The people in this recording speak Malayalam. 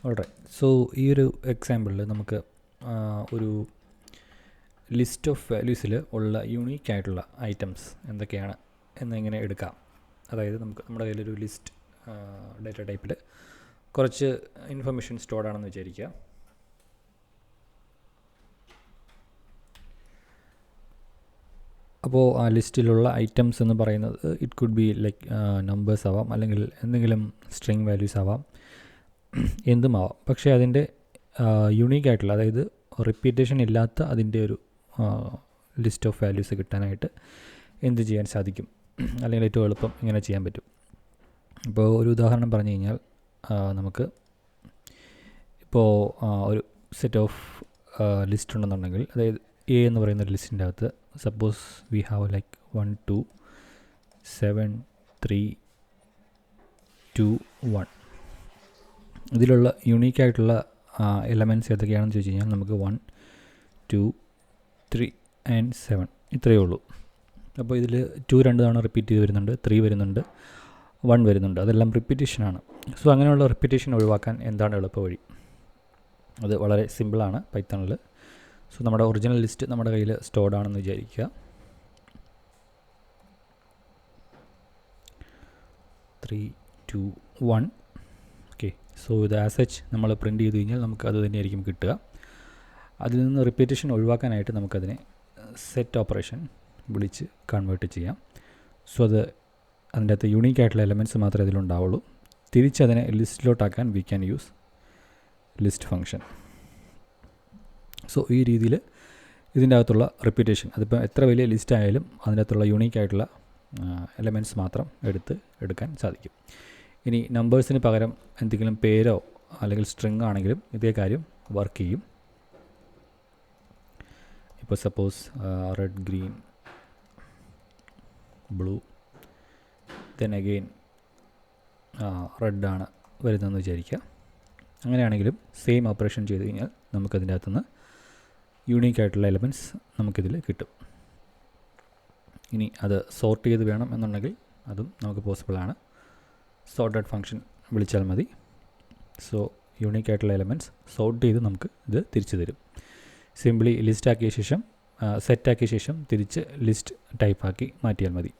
ഓൾറൈറ്റ്. സോ ഈ ഒരു എക്സാമ്പിളിൽ നമുക്ക് ഒരു ലിസ്റ്റ് ഓഫ് വാല്യൂസിൽ ഉള്ള യൂണീക്ക് ആയിട്ടുള്ള ഐറ്റംസ് എന്തൊക്കെയാണ് എന്നിങ്ങനെ എടുക്കാം. അതായത് നമ്മുടെ കയ്യിലൊരു ലിസ്റ്റ് ഡാറ്റ ടൈപ്പിൽ കുറച്ച് ഇൻഫർമേഷൻ സ്റ്റോർഡ് ആണെന്ന് വിചാരിക്കുക. അപ്പോൾ ആ ലിസ്റ്റിലുള്ള ഐറ്റംസ് എന്ന് പറയുന്നത് it could be like numbers ആവാം, അല്ലെങ്കിൽ എന്തെങ്കിലും സ്ട്രിങ് വാല്യൂസ് ആവാം, എന്തുമാവാം. പക്ഷേ അതിൻ്റെ യുണീക്ക് ആയിട്ടുള്ള, അതായത് റിപ്പീറ്റേഷൻ ഇല്ലാത്ത അതിൻ്റെ ഒരു ലിസ്റ്റ് ഓഫ് വാല്യൂസ് കിട്ടാനായിട്ട് എന്ത് ചെയ്യാൻ സാധിക്കും, അല്ലെങ്കിൽ ഏറ്റവും എളുപ്പം ഇങ്ങനെ ചെയ്യാൻ പറ്റും. ഇപ്പോൾ ഒരു ഉദാഹരണം പറഞ്ഞു കഴിഞ്ഞാൽ നമുക്ക് ഇപ്പോൾ ഒരു സെറ്റ് ഓഫ് ലിസ്റ്റ് ഉണ്ടെന്നുണ്ടെങ്കിൽ, അതായത് എ എന്ന് പറയുന്ന ഒരു ലിസ്റ്റിൻ്റെ അകത്ത് സപ്പോസ് വി ഹാവ് ലൈക്ക് 1 2 7 3 2 1. ഇതിലുള്ള യൂണീക്കായിട്ടുള്ള എലമെൻറ്റ്സ് ഏതൊക്കെയാണെന്ന് ചോദിച്ചു കഴിഞ്ഞാൽ നമുക്ക് 1 2 3 and 7 ഇത്രയേ ഉള്ളൂ. അപ്പോൾ ഇതിൽ 2 2 തവണ റിപ്പീറ്റ് ചെയ്ത് വരുന്നുണ്ട്, 3 വരുന്നുണ്ട്, 1 വരുന്നുണ്ട്. അതെല്ലാം റിപ്പീറ്റേഷനാണ്. സോ അങ്ങനെയുള്ള റിപ്പീറ്റേഷൻ ഒഴിവാക്കാൻ എന്താണ് എളുപ്പ വഴി? അത് വളരെ സിമ്പിളാണ് പൈത്തണിൽ. സോ നമ്മുടെ ഒറിജിനൽ ലിസ്റ്റ് നമ്മുടെ കയ്യിൽ സ്റ്റോർഡ് ആണെന്ന് വിചാരിക്കുക. 3 2 1. ഓക്കെ. സോ ഇത് ആസ് സച്ച് നമ്മൾ പ്രിൻറ്റ് ചെയ്ത് കഴിഞ്ഞാൽ നമുക്ക് അത് തന്നെയായിരിക്കും കിട്ടുക. അതിൽ നിന്ന് റിപ്പീറ്റേഷൻ ഒഴിവാക്കാനായിട്ട് നമുക്കതിനെ സെറ്റ് ഓപ്പറേഷൻ വിളിച്ച് കൺവേർട്ട് ചെയ്യാം. സോ അത് അതിൻ്റെ അകത്ത് യൂണീക്ക് ആയിട്ടുള്ള എലമെൻറ്റ്സ് മാത്രമേ അതിലുണ്ടാവുള്ളൂ. തിരിച്ചതിനെ ലിസ്റ്റിലോട്ടാക്കാൻ we can use list function. So ഈ രീതിയിൽ ഇതിൻ്റെ അകത്തുള്ള റിപ്പീറ്റേഷൻ, അതിപ്പോൾ എത്ര വലിയ ലിസ്റ്റ് ആയാലും അതിൻ്റെ അകത്തുള്ള യൂണീക്ക് ആയിട്ടുള്ള എലമെൻറ്റ്സ് മാത്രം എടുക്കാൻ സാധിക്കും. ഇനി നമ്പേഴ്സിന് പകരം എന്തെങ്കിലും പേരോ അല്ലെങ്കിൽ സ്ട്രിങ് ആണെങ്കിലും ഇതേ കാര്യം വർക്ക് ചെയ്യും. ഇപ്പോൾ suppose red green blue then again റെഡാണ് വരുന്നതെന്ന് വിചാരിക്കുക. അങ്ങനെയാണെങ്കിലും സെയിം ഓപ്പറേഷൻ ചെയ്ത് കഴിഞ്ഞാൽ നമുക്കതിൻ്റെ അകത്തുനിന്ന് യൂണീക്ക് ആയിട്ടുള്ള എലമെൻറ്റ്സ് നമുക്കിതിൽ കിട്ടും. ഇനി അത് സോർട്ട് ചെയ്ത് വേണം എന്നുണ്ടെങ്കിൽ അതും നമുക്ക് പോസിബിളാണ്. സോർട്ടഡ് ഫങ്ഷൻ വിളിച്ചാൽ മതി. സോ യൂണീക്ക് ആയിട്ടുള്ള എലമെൻറ്റ്സ് സോർട്ട് ചെയ്ത് നമുക്ക് ഇത് തിരിച്ചു തരും. സിംപ്ലി ലിസ്റ്റ് ആക്കിയ ശേഷം സെറ്റാക്കിയ ശേഷം തിരിച്ച് ലിസ്റ്റ് ടൈപ്പാക്കി മാറ്റിയാൽ മതി.